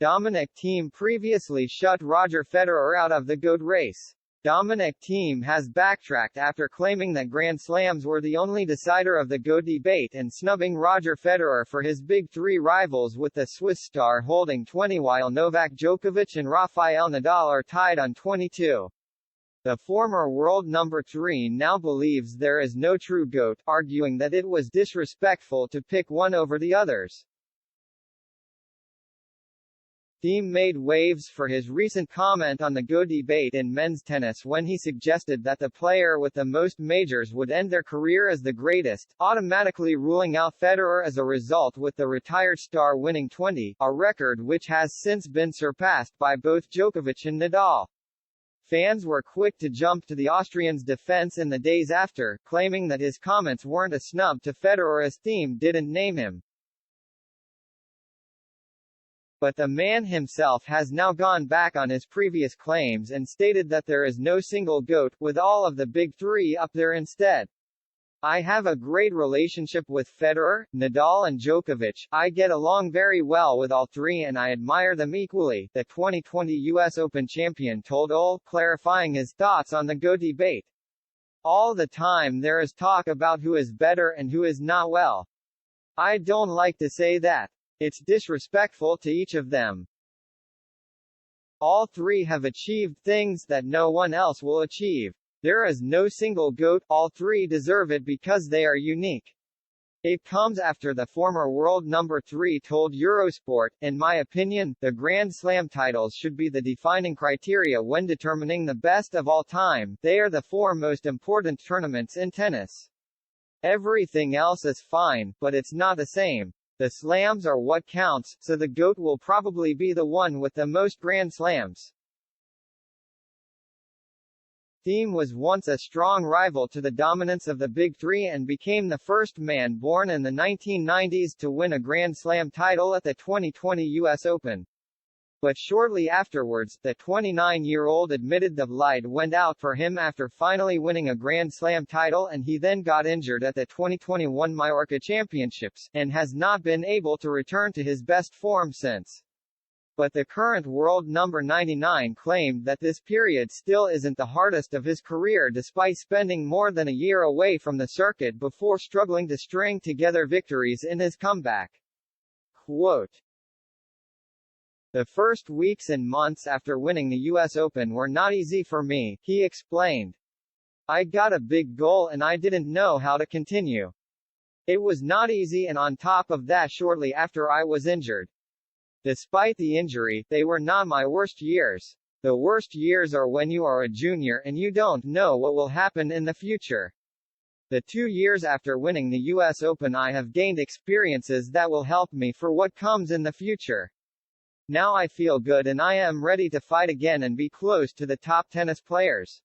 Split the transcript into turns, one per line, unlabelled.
Dominic Thiem previously shut Roger Federer out of the GOAT race. Dominic Thiem has backtracked after claiming that Grand Slams were the only decider of the GOAT debate and snubbing Roger Federer for his Big Three rivals, with the Swiss star holding 20 while Novak Djokovic and Rafael Nadal are tied on 22. The former world number 3 now believes there is no true GOAT, arguing that it was disrespectful to pick one over the others. Thiem made waves for his recent comment on the GOAT debate in men's tennis when he suggested that the player with the most majors would end their career as the greatest, automatically ruling out Federer as a result, with the retired star winning 20, a record which has since been surpassed by both Djokovic and Nadal. Fans were quick to jump to the Austrian's defense in the days after, claiming that his comments weren't a snub to Federer as Thiem didn't name him. But the man himself has now gone back on his previous claims and stated that there is no single GOAT, with all of the Big Three up there instead. I have a great relationship with Federer, Nadal and Djokovic. I get along very well with all three and I admire them equally, the 2020 US Open champion told OL, clarifying his thoughts on the GOAT debate. All the time there is talk about who is better and who is not. Well, I don't like to say that. It's disrespectful to each of them. All three have achieved things that no one else will achieve. There is no single GOAT, all three deserve it because they are unique. It comes after the former world number 3 told Eurosport, in my opinion, the Grand Slam titles should be the defining criteria when determining the best of all time. They are the 4 most important tournaments in tennis. Everything else is fine, but it's not the same. The slams are what counts, so the GOAT will probably be the one with the most Grand Slams. Thiem was once a strong rival to the dominance of the Big Three and became the first man born in the 1990s to win a Grand Slam title at the 2020 US Open. But shortly afterwards, the 29-year-old admitted the light went out for him after finally winning a Grand Slam title, and he then got injured at the 2021 Mallorca Championships, and has not been able to return to his best form since. But the current world number 99 claimed that this period still isn't the hardest of his career, despite spending more than a year away from the circuit before struggling to string together victories in his comeback. Quote, "The first weeks and months after winning the US Open were not easy for me," he explained. "I got a big goal and I didn't know how to continue. It was not easy, and on top of that shortly after I was injured. Despite the injury, they were not my worst years. The worst years are when you are a junior and you don't know what will happen in the future. The 2 years after winning the US Open I have gained experiences that will help me for what comes in the future. Now I feel good and I am ready to fight again and be close to the top tennis players."